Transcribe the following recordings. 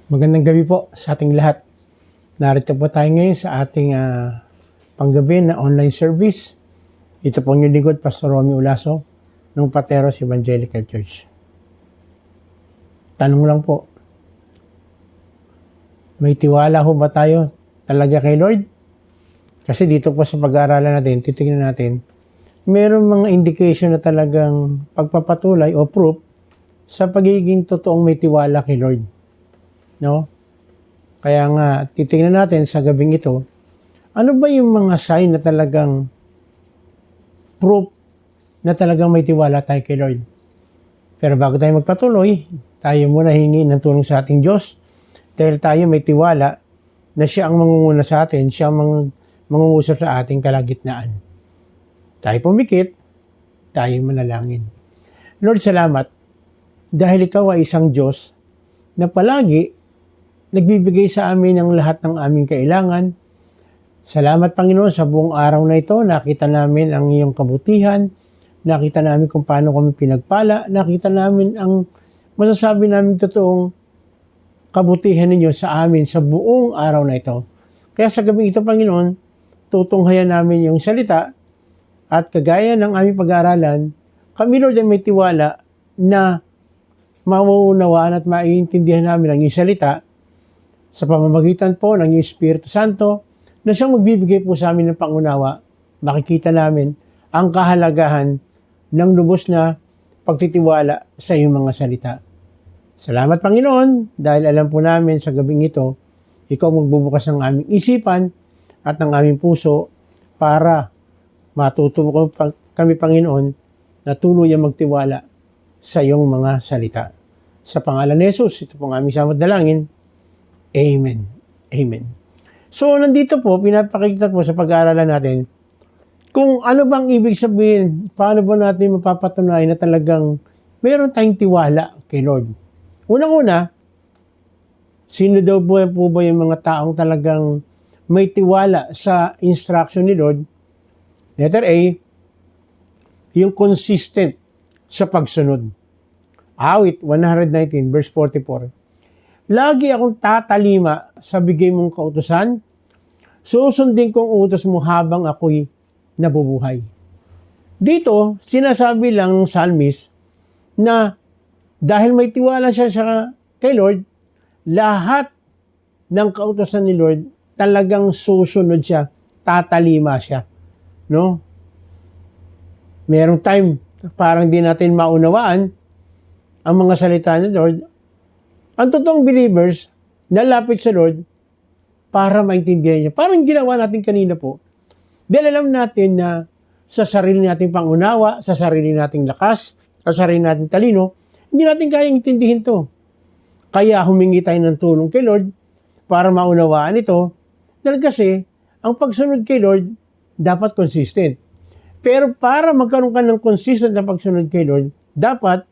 Magandang gabi po sa ating lahat. Narito po tayo ngayon sa ating panggabi na online service. Ito po yung lingkod, Pastor Romy Ulaso ng Pateros Evangelical Church. Tanong lang po, may tiwala ho ba tayo talaga kay Lord? Kasi dito po sa pag-aaralan natin, titignan natin, mayroong mga indication na talagang pagpapatuloy o proof sa pagiging totoong may tiwala kay Lord. No? Kaya nga, titingnan natin sa gabing ito, ano ba yung mga sign na talagang proof na talagang may tiwala tayo kay Lord? Pero bago tayo magpatuloy, tayo muna hingi ng tulong sa ating Diyos dahil tayo may tiwala na siya ang mangunguna sa atin, siya ang mangungusap sa ating kalagitnaan. Tayo pumikit, tayo manalangin. Lord, salamat dahil ikaw ay isang Diyos na palagi nagbibigay sa amin ng lahat ng aming kailangan. Salamat, Panginoon, sa buong araw na ito. Nakita namin ang iyong kabutihan. Nakita namin kung paano kami pinagpala. Nakita namin ang masasabi namin totoong kabutihan ninyo sa amin sa buong araw na ito. Kaya sa gabing ito, Panginoon, tutunghayan namin yung salita at kagaya ng aming pag-aaralan, kami, Lord, ay may tiwala na mauunawaan at maiintindihan namin ang iyong salita sa pamamagitan po ng Espiritu Santo na siyang magbibigay po sa amin ng pangunawa. Makikita namin ang kahalagahan ng lubos na pagtitiwala sa iyong mga salita. Salamat, Panginoon, dahil alam po namin sa gabing ito, ikaw magbubukas ng aming isipan at ng aming puso para matuto kami, Panginoon, na tuluyang magtiwala sa iyong mga salita. Sa pangalan ni Jesus, ito pong aming samot dalangin. Amen. Amen. So, nandito po, pinapakita po sa pag-aaralan natin kung ano bang ibig sabihin, paano ba natin mapapatunayan na talagang mayroon tayong tiwala kay Lord. Unang-una, sino daw po ba yung mga taong talagang may tiwala sa instruction ni Lord? Letter A, yung consistent sa pagsunod. Awit 119 verse 44. Lagi akong tatalima sa bigay mong kautusan, susundin kong utos mo habang ako'y nabubuhay. Dito, sinasabi lang ng psalmist na dahil may tiwala siya kay Lord, lahat ng kautusan ni Lord talagang susunod siya, tatalima siya. No? Merong time, parang di natin maunawaan ang mga salita ni Lord. Ang totoong believers, nalapit sa Lord para maintindihan niya. Parang ginawa natin kanina po. Dahil alam natin na sa sarili nating pangunawa, sa sarili nating lakas, sa sarili nating talino, hindi natin kayang intindihin to. Kaya humingi tayo ng tulong kay Lord para maunawaan ito. Dahil kasi, ang pagsunod kay Lord, dapat consistent. Pero para magkaroon ka ng consistent na pagsunod kay Lord, dapat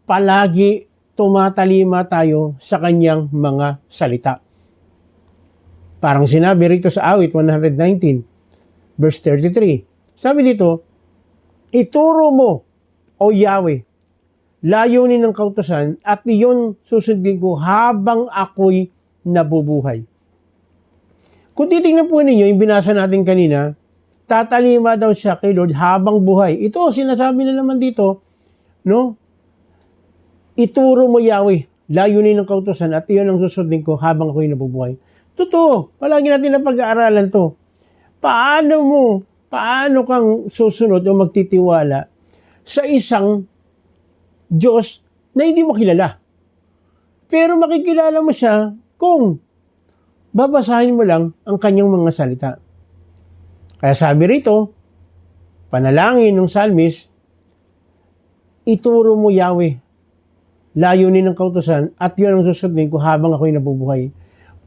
palagi tumatalima tayo sa kanyang mga salita. Parang sinabi rito sa awit 119, verse 33. Sabi dito, ituro mo, O Yahweh, layunin ng kautusan at iyon susundin ko habang ako'y nabubuhay. Kung titingnan po ninyo, yung binasa natin kanina, tatalima daw siya kay Lord habang buhay. Ito, sinasabi na naman dito, no? Ituro mo, Yahweh, layunin ng kautusan at iyon ang susundin ko habang ako'y nabubuhay. Totoo, palagi natin na pag-aaralan to. Paano kang susunod o magtitiwala sa isang Diyos na hindi mo kilala? Pero makikilala mo siya kung babasahin mo lang ang kanyang mga salita. Kaya sabi rito, panalangin ng psalmist, ituro mo, Yahweh, layunin ng kautusan at yun ang susundin ko habang ako'y nabubuhay.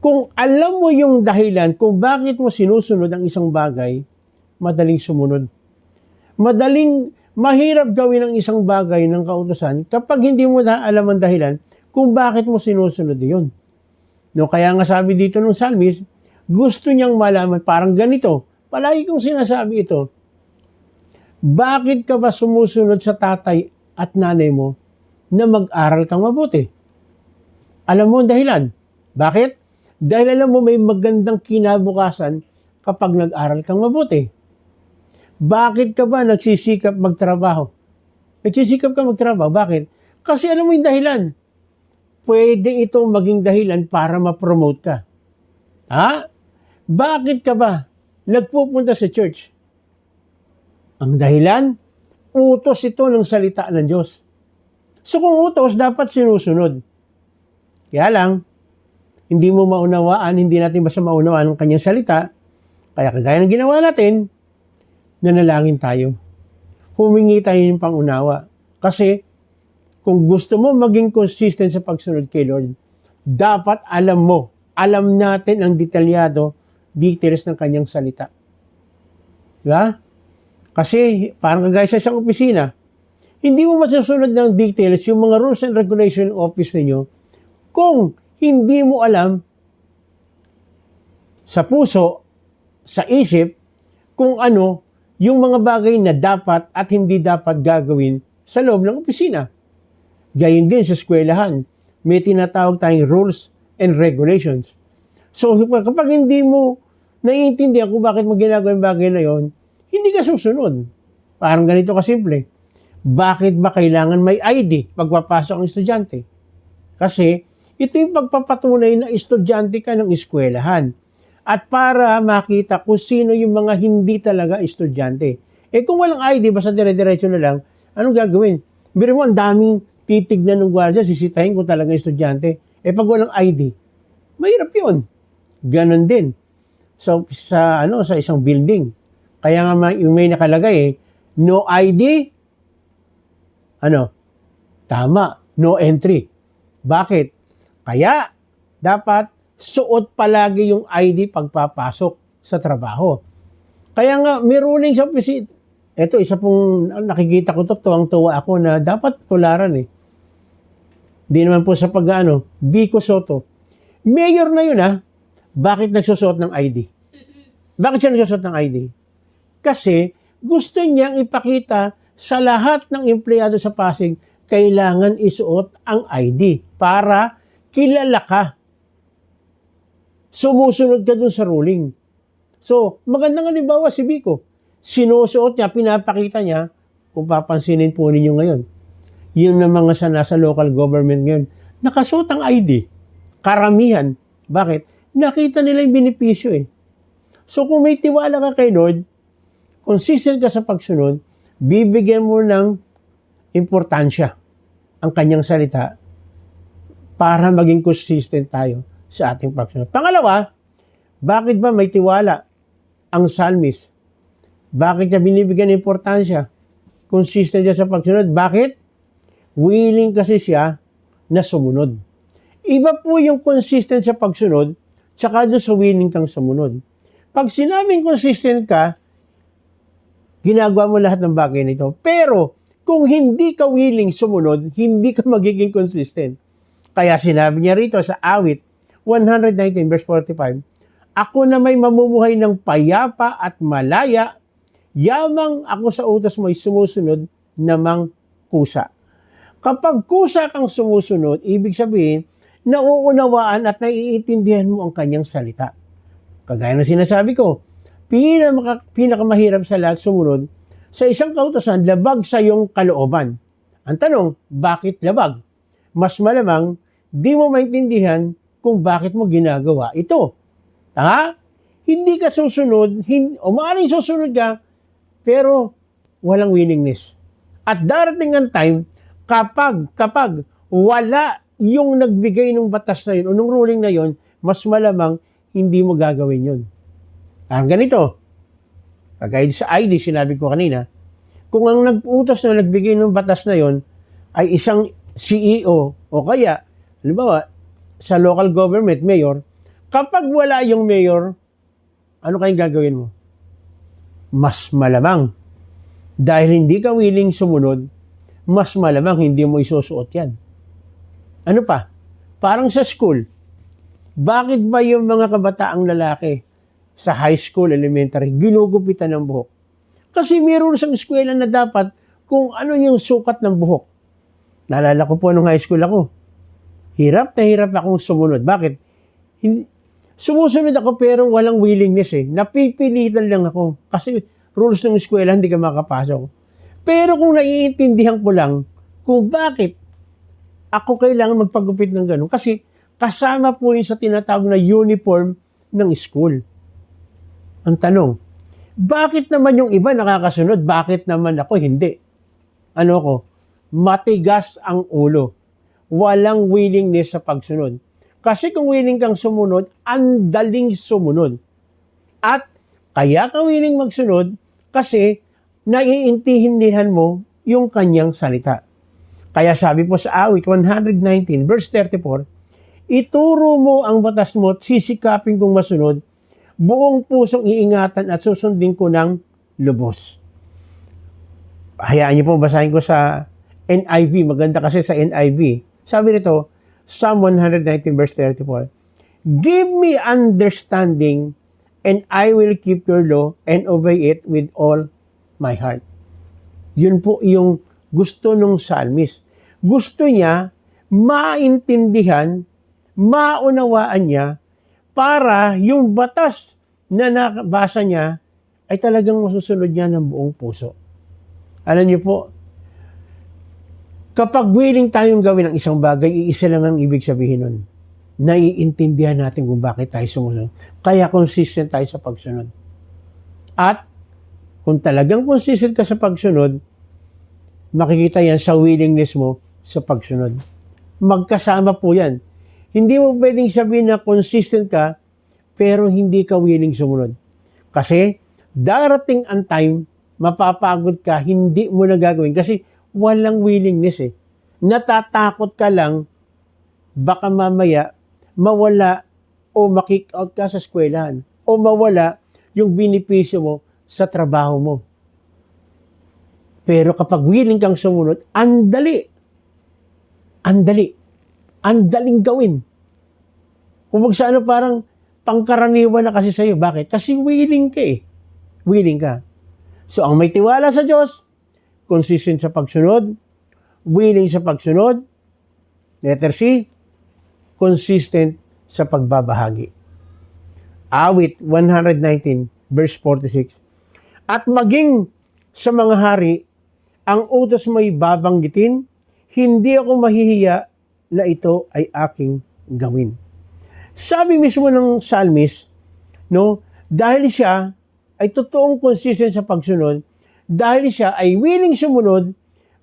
Kung alam mo yung dahilan kung bakit mo sinusunod ang isang bagay, madaling sumunod. Mahirap gawin ang isang bagay ng kautusan kapag hindi mo na alam ang dahilan kung bakit mo sinusunod yun. No, kaya nga sabi dito ng psalmist, gusto niyang malaman, parang ganito, palagi kong sinasabi ito, bakit ka ba sumusunod sa tatay at nanay mo na mag-aral kang mabuti? Alam mo ang dahilan. Bakit? Dahil alam mo may magandang kinabukasan kapag nag-aral kang mabuti. Bakit ka ba nagsisikap magtrabaho? Nagsisikap ka magtrabaho. Bakit? Kasi alam mo yung dahilan. Pwede itong maging dahilan para ma-promote ka. Ha? Bakit ka ba nagpupunta sa church? Ang dahilan, utos ito ng salita ng Diyos. So kung utos, dapat sinusunod. Kaya lang, hindi mo maunawaan, hindi natin basta maunawaan ang kanyang salita. Kaya kagaya ng ginawa natin, nanalangin tayo. Humingi tayo ng pangunawa. Kasi kung gusto mo maging consistent sa pagsunod kay Lord, dapat alam natin ang details ng kanyang salita. Diba? Kasi parang kagaya sa isang opisina, hindi mo masusunod ng details yung mga rules and regulation office ninyo kung hindi mo alam sa puso, sa isip, kung ano yung mga bagay na dapat at hindi dapat gagawin sa loob ng opisina. Gayon din sa eskwelahan, may tinatawag tayong rules and regulations. So kapag hindi mo naiintindihan kung bakit mo ginagawa yung bagay na yon, hindi ka susunod. Parang ganito kasimple. Bakit ba kailangan may ID pagpapasok ang estudyante? Kasi ito yung pagpapatunay na estudyante ka ng eskwelahan. At para makita kung sino yung mga hindi talaga estudyante. Kung walang ID, basta dire-diretso na lang, anong gagawin? Biro mo, ang daming titignan ng gwardiya, sisitahin kung talaga estudyante. Pag walang ID, mahirap yun. Ganon din. So, sa isang building. Kaya nga may nakalagay no ID, tama, no entry. Bakit? Kaya, dapat suot palagi yung ID pagpapasok sa trabaho. Kaya nga, may ruling sa opisina. Ito, isa pong nakikita ko tuwang-tuwa ako na dapat tularan Di naman po sa Vico Soto. Mayor na yun Bakit nagsusuot ng ID? Bakit siya nagsusuot ng ID? Kasi gusto niyang ipakita sa lahat ng empleyado sa Pasig, kailangan isuot ang ID para kilala ka. Sumusunod ka dun sa ruling. So, magandang halimbawa si Vico. Sinusuot niya, pinapakita niya, kung papansinin po ninyo ngayon, yun na mga nasa local government ngayon, nakasuot ang ID. Karamihan. Bakit? Nakita nila yung benepisyo So, kung may tiwala ka kay Lord, consistent ka sa pagsunod, bibigyan mo ng importansya ang kanyang salita para maging consistent tayo sa ating pagsunod. Pangalawa, bakit ba may tiwala ang psalmist? Bakit niya binibigyan ng importansya? Consistent siya sa pagsunod. Bakit? Willing kasi siya na sumunod. Iba po yung consistent sa pagsunod, tsaka doon sa willing kang sumunod. Pag sinabing consistent ka, ginagawa mo lahat ng bagay nito. Pero, kung hindi ka willing sumunod, hindi ka magiging consistent. Kaya sinabi niya rito sa awit 119 verse 45, ako na may mamumuhay ng payapa at malaya, yamang ako sa utos mo'y sumusunod namang kusa. Kapag kusa kang sumusunod, ibig sabihin, nauunawaan at naiintindihan mo ang kanyang salita. Kagaya ng sinasabi ko, pinakamahirap sa lahat sumunod sa isang kautosan, labag sa iyong kalooban. Ang tanong, bakit labag? Mas malamang, di mo maintindihan kung bakit mo ginagawa ito. Hindi ka susunod, o maaaring susunod ka, pero walang willingness. At darating ang time, kapag wala yung nagbigay ng batas na yun, o ng ruling na yun, mas malamang, hindi mo gagawin yun. Ganito, kagaya sa ID, sinabi ko kanina, kung ang nag-utos na nagbigay ng batas na yon ay isang CEO o kaya, halimbawa, sa local government, mayor, kapag wala yung mayor, ano kayong gagawin mo? Mas malamang. Dahil hindi ka willing sumunod, mas malamang hindi mo isusuot yan. Ano pa? Parang sa school, bakit ba yung mga kabataang lalaki sa high school, elementary, ginugupitan ng buhok? Kasi meron sa eskwela na dapat kung ano yung sukat ng buhok. Naalala ko po nung high school ako. Hirap na hirap akong sumunod. Bakit? Sumusunod ako pero walang willingness eh. Napipilitan lang ako. Kasi rules ng eskwela, hindi ka makapasok. Pero kung naiintindihan ko lang kung bakit ako kailangan magpagupit ng ganun. Kasi kasama po yun sa tinatawag na uniform ng school. Ang tanong, bakit naman yung iba nakakasunod? Bakit naman ako hindi? Ano ko? Matigas ang ulo. Walang willingness sa pagsunod. Kasi kung willing kang sumunod, ang daling sumunod. At kaya ka willing magsunod kasi naiintindihan mo yung kanyang salita. Kaya sabi po sa awit 119 verse 34, ituro mo ang batas mo at sisikapin kong masunod, buong pusong iingatan at susundin ko ng lubos. Hayaan niyo po, basahin ko sa NIV. Maganda kasi sa NIV. Sabi nito, Psalm 119 verse 34, give me understanding and I will keep your law and obey it with all my heart. Yun po yung gusto nung psalmist. Gusto niya maintindihan, maunawaan niya para yung batas na nabasa niya ay talagang masusunod niya ng buong puso. Alam niyo po, kapag willing tayong gawin ang isang bagay, iisa lang ang ibig sabihin nun. Naiintindihan natin kung bakit tayo sumusunod. Kaya consistent tayo sa pagsunod. At kung talagang consistent ka sa pagsunod, makikita yan sa willingness mo sa pagsunod. Magkasama po yan. Hindi mo pwedeng sabihin na consistent ka, pero hindi ka willing sumunod. Kasi darating ang time, mapapagod ka, hindi mo na gagawin. Kasi walang willingness eh. Natatakot ka lang, baka mamaya mawala o makick out ka sa eskwelahan o mawala yung benepisyo mo sa trabaho mo. Pero kapag willing kang sumunod, ang daling gawin. Kung sa ano parang pangkaraniwan na kasi sa'yo. Bakit? Kasi willing ka eh. Willing ka. So, ang may tiwala sa Diyos, consistent sa pagsunod, willing sa pagsunod, letter C, consistent sa pagbabahagi. Awit 119, verse 46. At maging sa mga hari, ang utos mo'y babanggitin, hindi ako mahihiya na ito ay aking gawin. Sabi mismo ng psalmist, no, dahil siya ay totoong consistent sa pagsunod, dahil siya ay willing sumunod,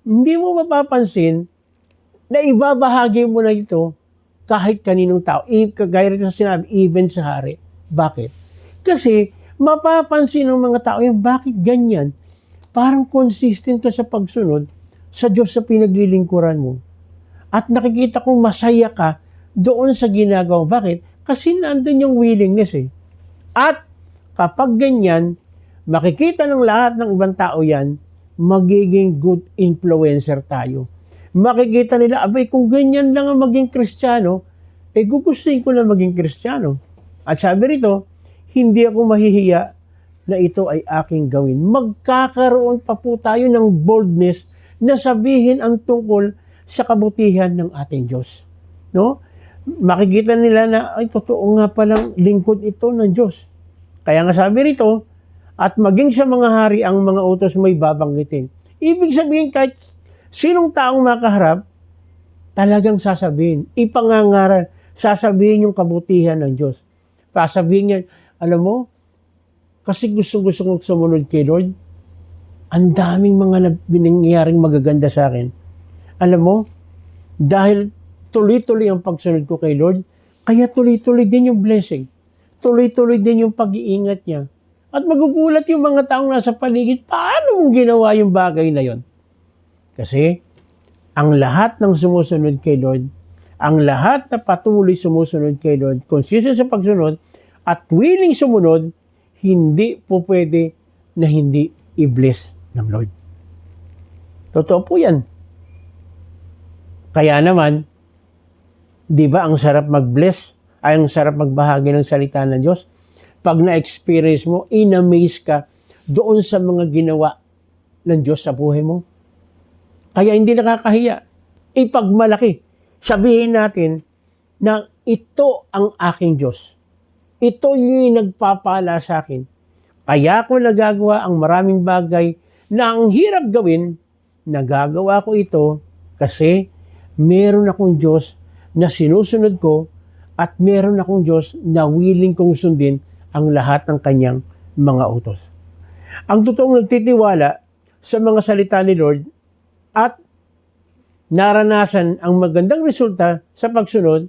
hindi mo mapapansin na ibabahagi mo na ito kahit kaninong tao. Kagaya rin sa sinabi, even sa hari. Bakit? Kasi mapapansin ng mga tao yung bakit ganyan? Parang consistent ka sa pagsunod sa Diyos sa pinaglilingkuran mo. At nakikita kong masaya ka doon sa ginagawa. Bakit? Kasi nandun yung willingness eh. At kapag ganyan, makikita ng lahat ng ibang tao yan, magiging good influencer tayo. Makikita nila, abay kung ganyan lang ang maging Kristiyano, gugustuhin ko na maging Kristiyano. At sabi rito, hindi ako mahihiya na ito ay aking gawin. Magkakaroon pa po tayo ng boldness na sabihin ang tungkol sa kabutihan ng ating Diyos. No? Makikita nila na, ay, totoo nga palang lingkod ito ng Diyos. Kaya nga sabi rito, at maging sa mga hari ang mga utos mo'y babanggitin. Ibig sabihin, kahit sinong taong makaharap, talagang sasabihin, ipangangaral, sasabihin yung kabutihan ng Diyos. Sasabihin niya, alam mo, kasi gusto kong sumunod kay Lord, ang daming mga nangyaring magaganda sa akin. Alam mo, dahil tuloy-tuloy ang pagsunod ko kay Lord, kaya tuloy-tuloy din yung blessing. Tuloy-tuloy din yung pag-iingat niya. At magugulat yung mga taong nasa paligid, paano mong ginawa yung bagay na yon? Kasi, ang lahat ng sumusunod kay Lord, ang lahat na patuloy sumusunod kay Lord, consistent sa pagsunod, at willing sumunod, hindi po pwede na hindi i-bless ng Lord. Totoo po yan. Kaya naman, di ba ang sarap mag-bless, ay ang sarap magbahagi ng salita ng Diyos? Pag na-experience mo, in-amaze ka doon sa mga ginawa ng Diyos sa buhay mo. Kaya hindi nakakahiya. Ipagmalaki. Sabihin natin na ito ang aking Diyos. Ito yung nagpapala sa akin. Kaya ko nagagawa ang maraming bagay na ang hirap gawin, nagagawa ko ito kasi meron akong Diyos na sinusunod ko at meron akong Diyos na willing kong sundin ang lahat ng kanyang mga utos. Ang totoong nagtitiwala sa mga salita ni Lord at naranasan ang magandang resulta sa pagsunod,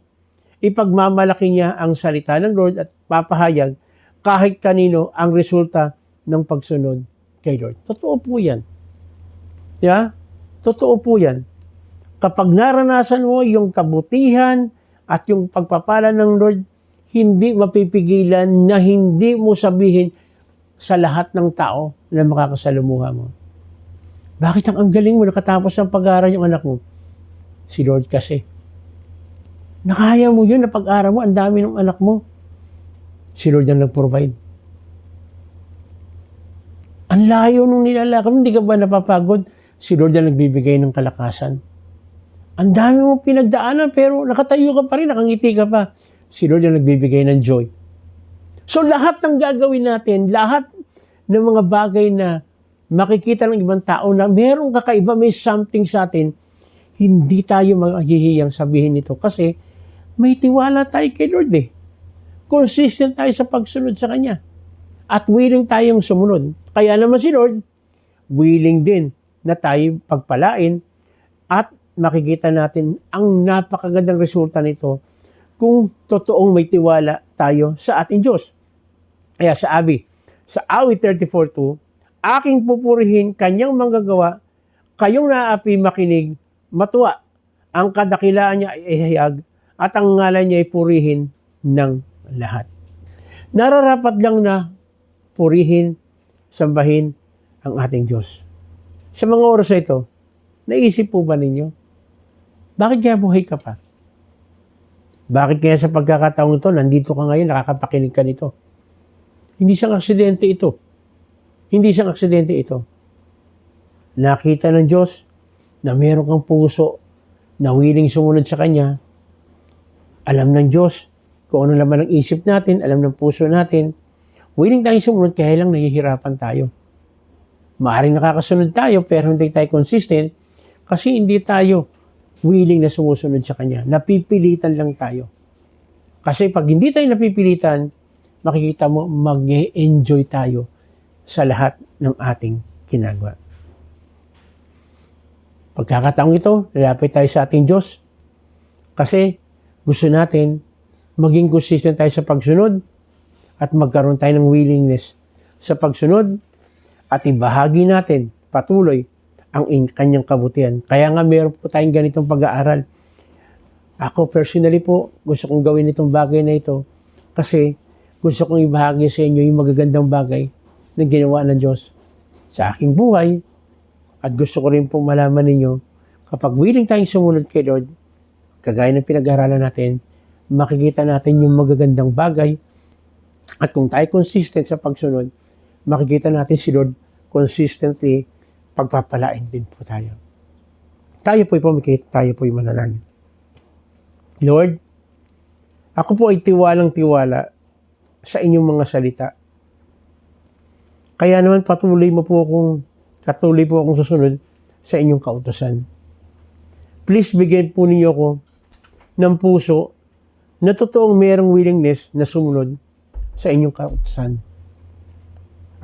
ipagmamalaki niya ang salita ng Lord at papahayag kahit kanino ang resulta ng pagsunod kay Lord. Totoo po yan. Yeah? Totoo po yan. Kapag naranasan mo yung kabutihan at yung pagpapala ng Lord, hindi mapipigilan na hindi mo sabihin sa lahat ng tao na makakasalumuha mo. Bakit ang galing mo nakatapos ng pag-aaral yung anak mo? Si Lord kasi. Nakaya mo yun na pag-aaral mo, ang dami ng anak mo. Si Lord ang nag-provide. Ang layo nung nilalakad, hindi ka ba napapagod? Si Lord ang nagbibigay ng kalakasan. Ang dami mo pinagdaanan pero nakatayo ka pa rin, nakangiti ka pa. Si Lord ang nagbibigay ng joy. So lahat ng gagawin natin, lahat ng mga bagay na makikita ng ibang tao na merong kakaiba, may something sa atin, hindi tayo maghihiyang sabihin ito kasi may tiwala tayo kay Lord eh. Consistent tayo sa pagsunod sa Kanya. At willing tayong sumunod. Kaya naman si Lord, willing din na tayo pagpalain at makikita natin ang napakagandang resulta nito kung totoong may tiwala tayo sa ating Diyos. Kaya sabi, sa awit 34:2, aking pupurihin kanyang manggagawa, kayong naapi makinig, matuwa. Ang kadakilaan niya ay ihayag at ang ngalan niya ay purihin ng lahat. Nararapat lang na purihin, sambahin ang ating Diyos. Sa mga oras na ito, naisip po ba ninyo? Bakit kaya buhay ka pa? Bakit kaya sa pagkakataong ito, nandito ka ngayon, nakakapakinig ka nito? Hindi siyang aksidente ito. Hindi siyang aksidente ito. Nakita ng Diyos na meron kang puso na willing sumunod sa Kanya. Alam ng Diyos kung ano naman ang isip natin, alam ng puso natin. Willing tayong sumunod kaya lang nahihirapan tayo. Maaaring nakakasunod tayo pero hindi tayo consistent kasi hindi tayo willing na sumusunod sa Kanya. Napipilitan lang tayo. Kasi pag hindi tayo napipilitan, makikita mo mag-enjoy tayo sa lahat ng ating ginagawa. Pagkakataong ito, lalapit tayo sa ating Diyos kasi gusto natin maging consistent tayo sa pagsunod at magkaroon tayo ng willingness sa pagsunod at ibahagi natin patuloy ang kanyang kabutihan. Kaya nga meron po tayong ganitong pag-aaral. Ako personally po, gusto kong gawin itong bagay na ito kasi gusto kong ibahagi sa inyo yung magagandang bagay na ginawa ng Diyos sa aking buhay. At gusto ko rin po malaman ninyo, kapag willing tayong sumunod kay Lord, kagaya ng pinag-aaralan natin, makikita natin yung magagandang bagay. At kung tayo consistent sa pagsunod, makikita natin si Lord consistently pagpapalain din po tayo. Tayo po'y pumikit, tayo po'y manalangin. Lord, ako po ay tiwalang-tiwala sa inyong mga salita. Kaya naman patuloy po akong susunod sa inyong kautusan. Please bigyan po ninyo ako ng puso na totoong mayroong willingness na sumunod sa inyong kautusan.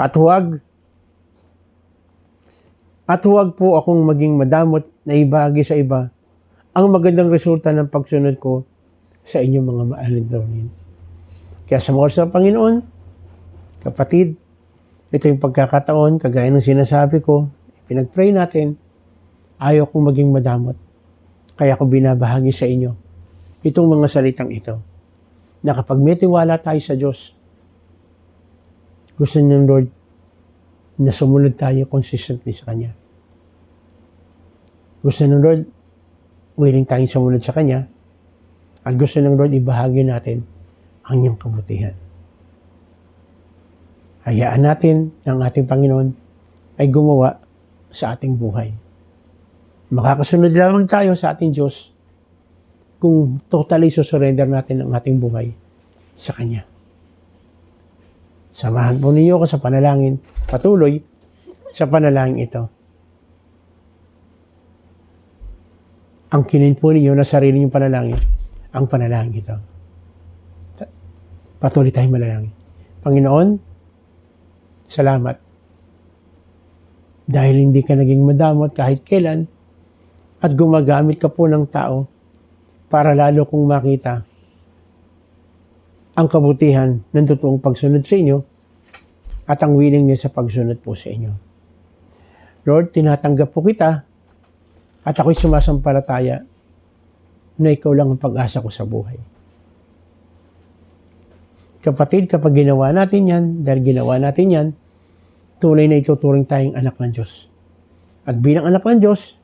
At huwag po akong maging madamot na ibahagi sa iba ang magandang resulta ng pagsunod ko sa inyong mga maalindawin. Kaya sa mga oras ng Panginoon, kapatid, ito yung pagkakataon, kagaya ng sinasabi ko, pinag-pray natin, ayaw kong maging madamot. Kaya ko binabahagi sa inyo itong mga salitang ito, na kapag may tiwala tayo sa Diyos, gusto ng Lord na sumunod tayo consistently sa Kanya. Gusto ng Lord, willing tayong sumunod sa Kanya, at gusto ng Lord ibahagi natin ang niyang kabutihan. Hayaan natin ng ating Panginoon ay gumawa sa ating buhay. Makakasunod lamang tayo sa ating Diyos kung totally susurrender natin ang ating buhay sa Kanya. Samahan po ninyo ako sa panalangin, patuloy sa panalangin ito. Ang kinin po ninyo na sarili niyong panalangin, ang panalangin ito. Patuloy tayong manalangin. Panginoon, salamat. Dahil hindi ka naging madamot kahit kailan at gumagamit ka po ng tao para lalo kong makita ang kabutihan ng totoong pagsunod sa inyo at ang willingness sa pagsunod po sa inyo. Lord, tinatanggap po kita at ako'y sumasampalataya na ikaw lang ang pag-asa ko sa buhay. Kapatid, kapag ginawa natin yan, dahil ginawa natin yan, tunay na ituturing tayong anak ng Diyos. At bilang anak ng Diyos,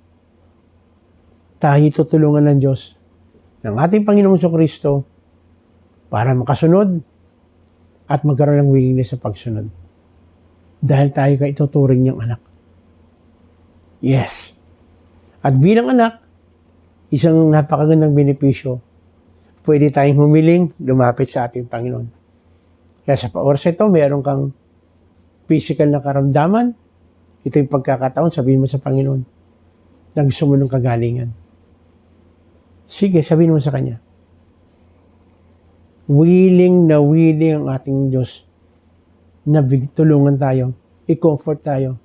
tayo tutulungan ng Diyos ng ating Panginoong Kristo para makasunod at magkaroon ng willingness sa pagsunod. Dahil tayo ka ituturing niyang anak. Yes. At bilang anak, isang napakagandang benepisyo, pwede tayong humiling, lumapit sa ating Panginoon. Kaya sa oras ito, mayroon kang physical na karamdaman, ito yung pagkakataon, sabihin mo sa Panginoon, na gusto mo ng kagalingan. Sige, sabihin mo sa Kanya. Willing na willing ang ating Diyos na tulungan tayo, i-comfort tayo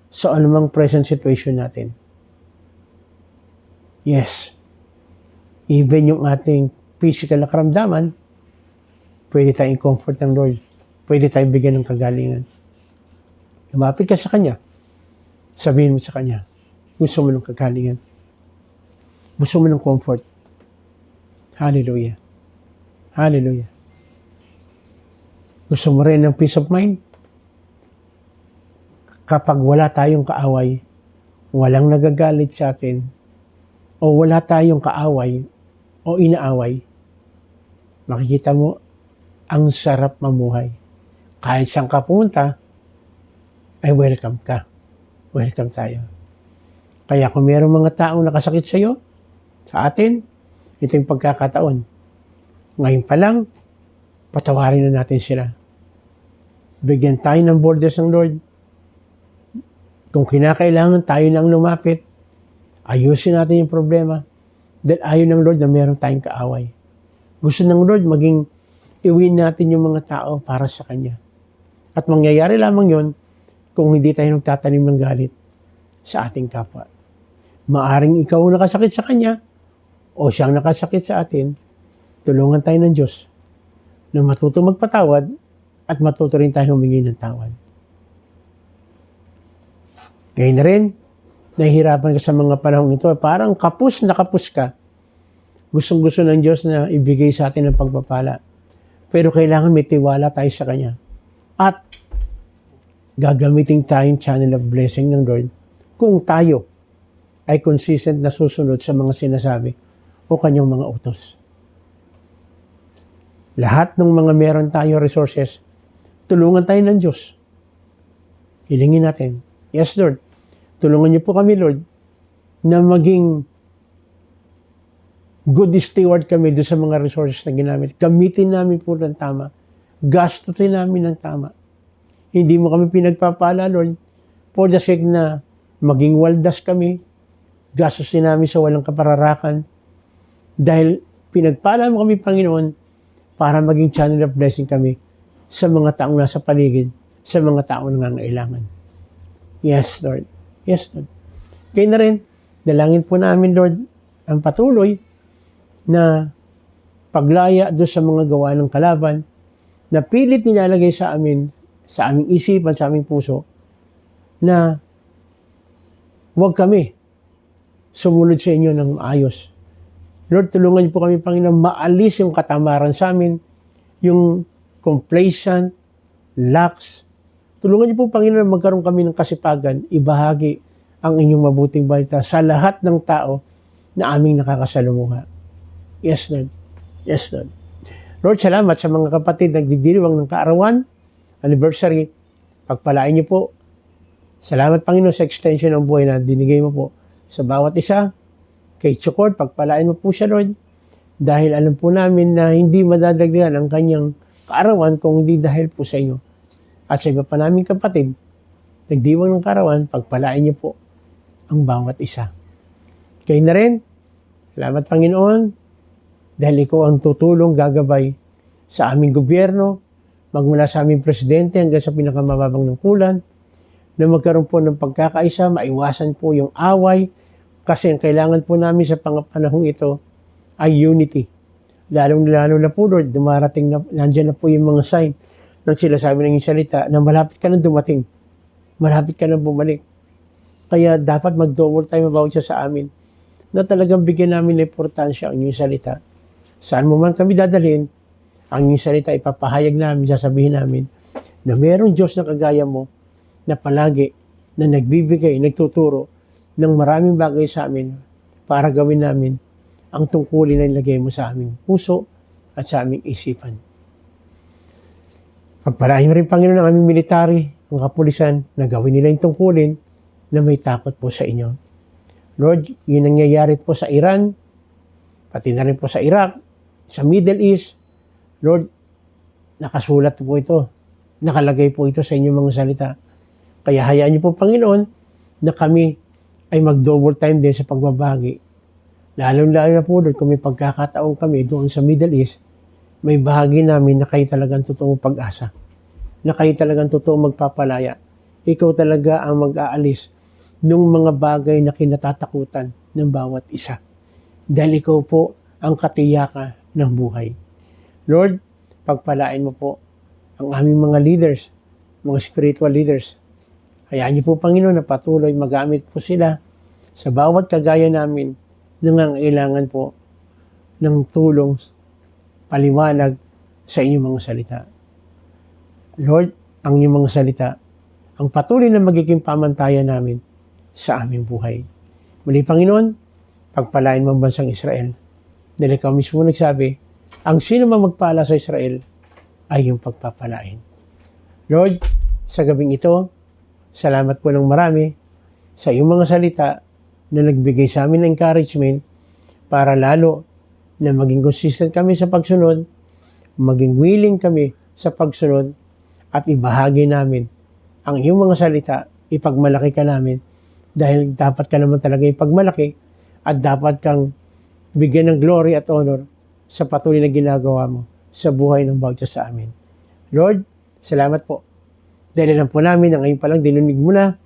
sa anumang present situation natin. Yes. Even yung ating physical na karamdaman, pwede tayong comfort ng Lord. Pwede tayong bigyan ng kagalingan. Lumapit ka sa Kanya. Sabihin mo sa Kanya, gusto mo ng kagalingan. Gusto mo ng comfort. Hallelujah. Hallelujah. Gusto mo rin ng peace of mind? Kapag wala tayong kaaway, walang nagagalit sa atin, o wala tayong kaaway o inaaway, makikita mo, ang sarap mamuhay. Kahit saan ka pumunta, ay welcome ka. Welcome tayo. Kaya kung mayroong mga taong nakasakit sa iyo, sa atin, ito yung pagkakataon. Ngayon pa lang, patawarin na natin sila. Bigyan tayo ng borders ng Lord. Kung kinakailangan, tayo nang lumapit. Ayusin natin yung problema. Dahil ayaw ng Lord na meron tayong kaaway. Gusto ng Lord maging iwin natin yung mga tao para sa Kanya. At mangyayari lamang yon kung hindi tayo nagtatanim ng galit sa ating kapwa. Maaring ikaw nakasakit sa Kanya o siyang nakasakit sa atin, tulungan tayo ng Diyos na matutong magpatawad at matuto rin tayo humingi ng tawad. Ngayon na rin, nahihirapan ka sa mga panahong ito, parang kapus na kapus ka. Gustong-gusto ng Diyos na ibigay sa atin ng pagpapala. Pero kailangan may tiwala tayo sa Kanya. At gagamitin tayong channel of blessing ng Lord kung tayo ay consistent na susunod sa mga sinasabi o Kanyang mga utos. Lahat ng mga meron tayo resources, tulungan tayo ng Diyos. Hilingin natin, yes Lord, tulungan niyo po kami Lord na maging good steward kami doon sa mga resources na ginamit. Gamitin namin po ng tama. Gastusin namin ng tama. Hindi mo kami pinagpapala, Lord, for the sake na maging waldas kami. Gastusin namin sa walang kapararakan. Dahil pinagpala mo kami, Panginoon, para maging channel of blessing kami sa mga taong nasa paligid, sa mga taong nangangailangan. Yes, Lord. Yes, Lord. Kaya na rin, dalangin po namin, Lord, ang patuloy na paglaya doon sa mga gawa ng kalaban na pilit nilalagay sa amin, sa aming isipan, sa aming puso, na huwag kami sumunod sa inyo ng maayos. Lord, tulungan niyo po kami, Panginoon, maalis yung katamaran sa amin, yung complacent, lax. Tulungan niyo po, Panginoon, magkaroon kami ng kasipagan, ibahagi ang inyong mabuting balita sa lahat ng tao na aming nakakasalumuha. Yes, Lord. Yes, Lord. Lord, salamat sa mga kapatid nagdidiriwang ng kaarawan, anniversary. Pagpalain niyo po. Salamat, Panginoon, sa extension ng buhay na dinigay mo po sa bawat isa. Kay Chukord, pagpalain mo po siya, Lord. Dahil alam po namin na hindi madadagdagan ang kanyang kaarawan kung hindi dahil po sa inyo. At sa iba pa naming kapatid, nagdiwang ng kaarawan, pagpalain niyo po ang bawat isa. Kayo na rin, salamat Panginoon, dahil ikaw ang tutulong, gagabay sa aming gobyerno, magmula sa aming presidente hanggang sa pinakamababang nungkulan, na magkaroon po ng pagkakaisa, maiwasan po yung away, kasi ang kailangan po namin sa panahong ito ay unity. Lalo na po, Lord, dumarating na, nandyan na po yung mga sign ng sinasabi ng salita na malapit ka na dumating, malapit ka na bumalik. Kaya dapat mag-double time about siya sa amin na talagang bigyan namin ng importansya ang inyong salita. Saan mo man kami dadalhin, ang inyong salita ipapahayag namin, sasabihin namin na mayroong Diyos na kagaya mo na palagi na nagbibigay, nagtuturo ng maraming bagay sa amin para gawin namin ang tungkulin na ilagay mo sa aming puso at sa aming isipan. Pagpalain mo rin, Panginoon, ang aming military, ang kapulisan, na gawin nila yung tungkulin na may takot po sa inyo. Lord, yun nangyayari po sa Iran, pati na rin po sa Iraq, sa Middle East. Lord, nakasulat po ito. Nakalagay po ito sa inyong mga salita. Kaya hayaan niyo po, Panginoon, na kami ay mag-double time din sa pagbabagi. Lalo-lalo na po, Lord, kung may pagkakataon kami doon sa Middle East, may bahagi namin na kayo talagang totoong pag-asa. Na kayo talagang totoong magpapalaya. Ikaw talaga ang mag-aalis ng mga bagay na kinatatakutan ng bawat isa. Dahil ikaw po ang katiyakan ng buhay. Lord, pagpalain mo po ang aming mga leaders, mga spiritual leaders. Hayaan niyo po, Panginoon, na patuloy magamit po sila sa bawat kagaya namin nangangailangan po ng tulong, paliwanag sa inyong mga salita. Lord, ang inyong mga salita, ang patuloy na magiging pamantayan namin sa aming buhay. Muli, Panginoon, pagpalain mo ang bansang Israel. Dahil ikaw mismo nagsabi, ang sino man magpala sa Israel ay yung pagpapalain. Lord, sa gabing ito, salamat po ng marami sa iyong mga salita na nagbigay sa amin ng encouragement para lalo na maging consistent kami sa pagsunod, maging willing kami sa pagsunod at ibahagi namin ang iyong mga salita, ipagmalaki ka namin dahil dapat ka naman talaga ipagmalaki at dapat kang bigyan ng glory at honor sa patuloy na ginagawa mo sa buhay ng bawat isa sa amin. Lord, salamat po. Dahil alam po namin na ngayon pa lang dinunig mo na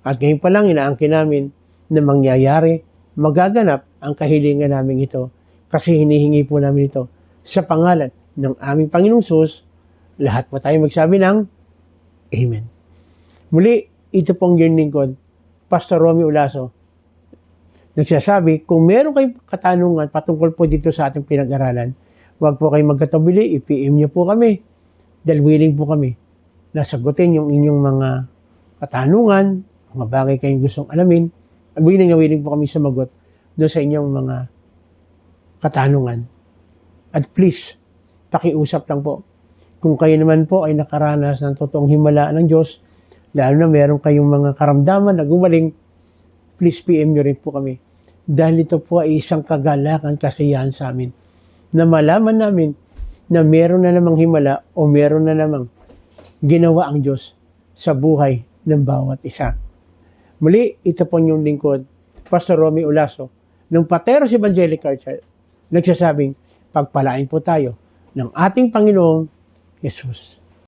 at ngayon pa lang inaangkin namin na mangyayari, magaganap ang kahilingan namin ito kasi hinihingi po namin ito sa pangalan ng aming Panginoong Sus. Lahat po tayo magsabi ng Amen. Muli, ito pong yung lingkod, Pastor Romy Ulaso, nagsasabi, kung meron kayong katanungan patungkol po dito sa ating pinag-aralan, huwag po kayong magkatabili, i-PM niyo po kami dahil willing po kami na sagutin yung inyong mga katanungan, mga bagay kayong gustong alamin. Willing po kami sumagot doon sa inyong mga katanungan. At please, pakiusap lang po. Kung kayo naman po ay nakaranas ng totoong himala ng Diyos, lalo na meron kayong mga karamdaman na gumaling, please PM nyo rin po kami. Dahil ito po ay isang kagalakan, kasiyahan sa amin na malaman namin na meron na namang himala o meron na namang ginawa ang Diyos sa buhay ng bawat isa. Muli, ito po yung lingkod, Pastor Romy Ulaso, ng Pateros Evangelical Church, nagsasabing, pagpalain po tayo ng ating Panginoong Yesus.